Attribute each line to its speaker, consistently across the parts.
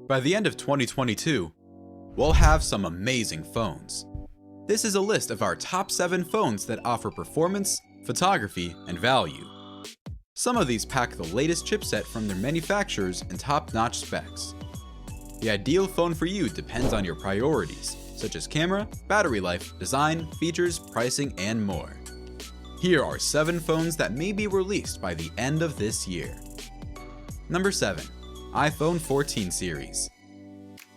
Speaker 1: By the end of 2022, we'll have some amazing phones. This is a list of our top 7 phones that offer performance, photography, and value. Some of these pack the latest chipset from their manufacturers and top-notch specs. The ideal phone for you depends on your priorities, such as camera, battery life, design, features, pricing, and more. Here are 7 phones that may be released by the end of this year. Number 7. iPhone 14 series.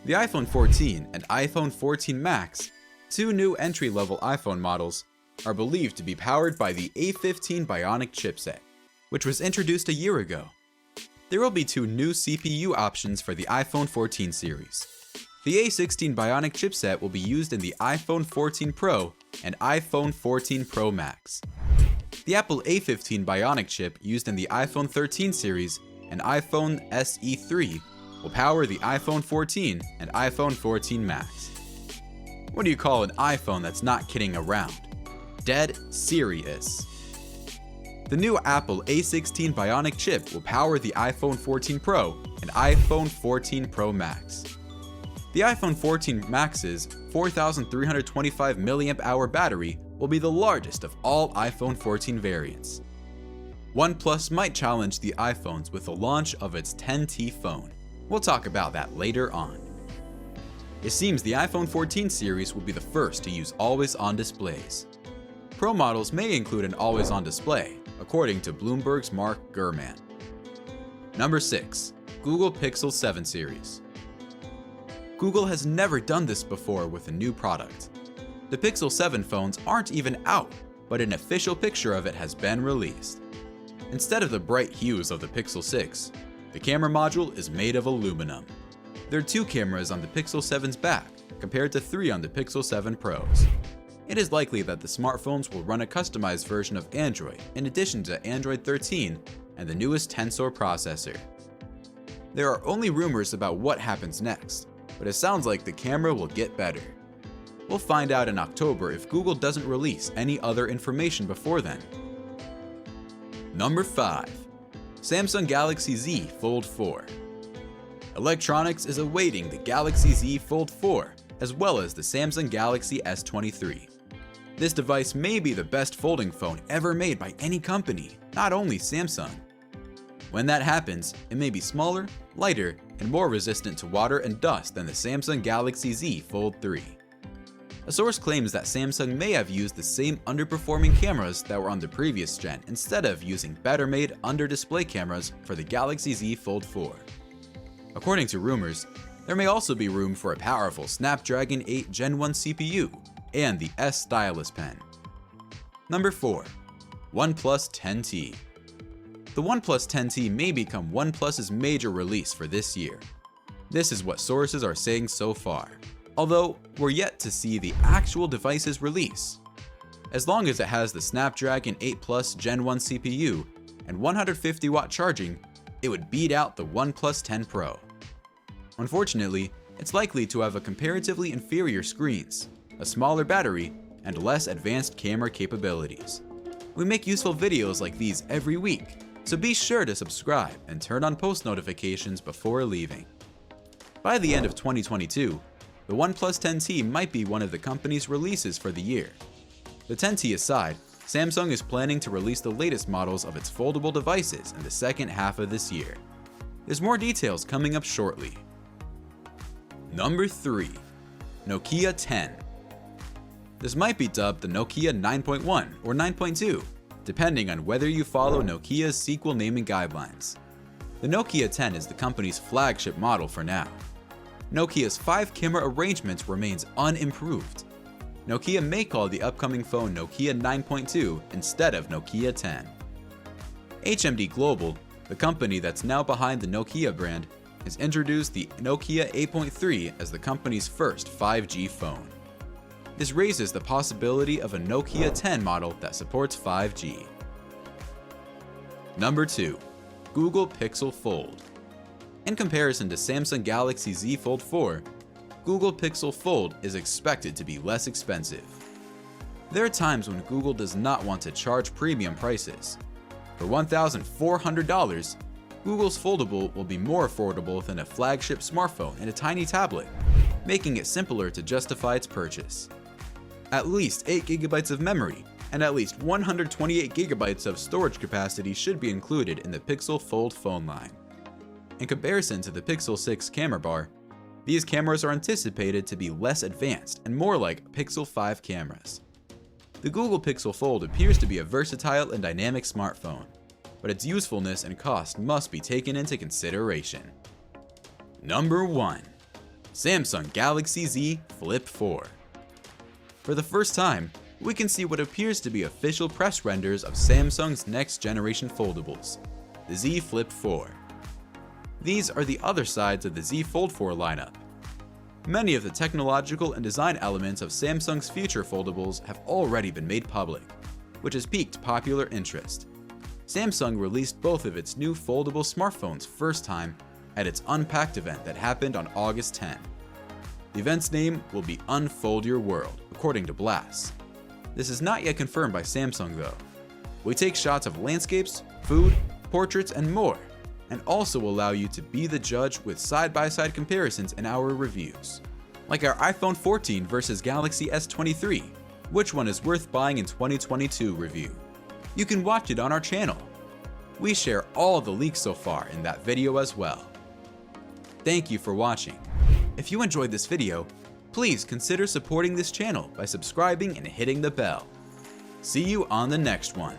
Speaker 1: The iPhone 14 and iPhone 14 Max, 2 new entry-level iPhone models, are believed to be powered by the A15 Bionic chipset, which was introduced a year ago. There will be 2 new CPU options for the iPhone 14 series. The A16 Bionic chipset will be used in the iPhone 14 Pro and iPhone 14 Pro Max. The Apple A15 Bionic chip used in the iPhone 13 series and iPhone SE3 will power the iPhone 14 and iPhone 14 Max. What do you call an iPhone that's not kidding around? Dead serious. The new Apple A16 Bionic chip will power the iPhone 14 Pro and iPhone 14 Pro Max. The iPhone 14 Max's 4,325 mAh battery will be the largest of all iPhone 14 variants. OnePlus might challenge the iPhones with the launch of its 10T phone. We'll talk about that later on. It seems the iPhone 14 series will be the first to use always-on displays. Pro models may include an always-on display, according to Bloomberg's Mark Gurman. Number 6. Google Pixel 7 series. Google has never done this before with a new product. The Pixel 7 phones aren't even out, but an official picture of it has been released. Instead of the bright hues of the Pixel 6, the camera module is made of aluminum. There are 2 cameras on the Pixel 7's back, compared to 3 on the Pixel 7 Pros. It is likely that the smartphones will run a customized version of Android in addition to Android 13 and the newest Tensor processor. There are only rumors about what happens next, but it sounds like the camera will get better. We'll find out in October if Google doesn't release any other information before then. Number 5. Samsung Galaxy Z Fold 4. Electronics is awaiting the Galaxy Z Fold 4 as well as the Samsung Galaxy S23. This device may be the best folding phone ever made by any company, not only Samsung. When that happens, it may be smaller, lighter, and more resistant to water and dust than the Samsung Galaxy Z Fold 3. A source claims that Samsung may have used the same underperforming cameras that were on the previous gen instead of using better-made under-display cameras for the Galaxy Z Fold 4. According to rumors, there may also be room for a powerful Snapdragon 8 Gen 1 CPU and the S Stylus Pen. Number 4. OnePlus 10T. The OnePlus 10T may become OnePlus's major release for this year. This is what sources are saying so far, although we're yet to see the actual device's release. As long as it has the Snapdragon 8 Plus Gen 1 CPU and 150-watt charging, it would beat out the OnePlus 10 Pro. Unfortunately, it's likely to have a comparatively inferior screens, a smaller battery, and less advanced camera capabilities. We make useful videos like these every week, so be sure to subscribe and turn on post notifications before leaving. By the end of 2022, the OnePlus 10T might be one of the company's releases for the year. The 10T aside, Samsung is planning to release the latest models of its foldable devices in the second half of this year. There's more details coming up shortly. Number 3. Nokia 10. This might be dubbed the Nokia 9.1 or 9.2, depending on whether you follow Nokia's sequel naming guidelines. The Nokia 10 is the company's flagship model for now. Nokia's 5-camera arrangement remains unimproved. Nokia may call the upcoming phone Nokia 9.2 instead of Nokia 10. HMD Global, the company that's now behind the Nokia brand, has introduced the Nokia 8.3 as the company's first 5G phone. This raises the possibility of a Nokia 10 model that supports 5G. Number 2. Google Pixel Fold. In comparison to Samsung Galaxy Z Fold 4, Google Pixel Fold is expected to be less expensive. There are times when Google does not want to charge premium prices. For $1,400, Google's Foldable will be more affordable than a flagship smartphone and a tiny tablet, making it simpler to justify its purchase. At least 8 GB of memory and at least 128 GB of storage capacity should be included in the Pixel Fold phone line. In comparison to the Pixel 6 camera bar, these cameras are anticipated to be less advanced and more like Pixel 5 cameras. The Google Pixel Fold appears to be a versatile and dynamic smartphone, but its usefulness and cost must be taken into consideration. Number 1. Samsung Galaxy Z Flip 4. For the first time, we can see what appears to be official press renders of Samsung's next generation foldables, the Z Flip 4. These are the other sides of the Z Fold 4 lineup. Many of the technological and design elements of Samsung's future foldables have already been made public, which has piqued popular interest. Samsung released both of its new foldable smartphones first time at its Unpacked event that happened on August 10. The event's name will be Unfold Your World, according to Blast. This is not yet confirmed by Samsung though. We take shots of landscapes, food, portraits, and more, and also allow you to be the judge with side-by-side comparisons in our reviews. Like our iPhone 14 versus Galaxy S23, which one is worth buying in 2022 review. You can watch it on our channel. We share all the leaks so far in that video as well. Thank you for watching. If you enjoyed this video, please consider supporting this channel by subscribing and hitting the bell. See you on the next one.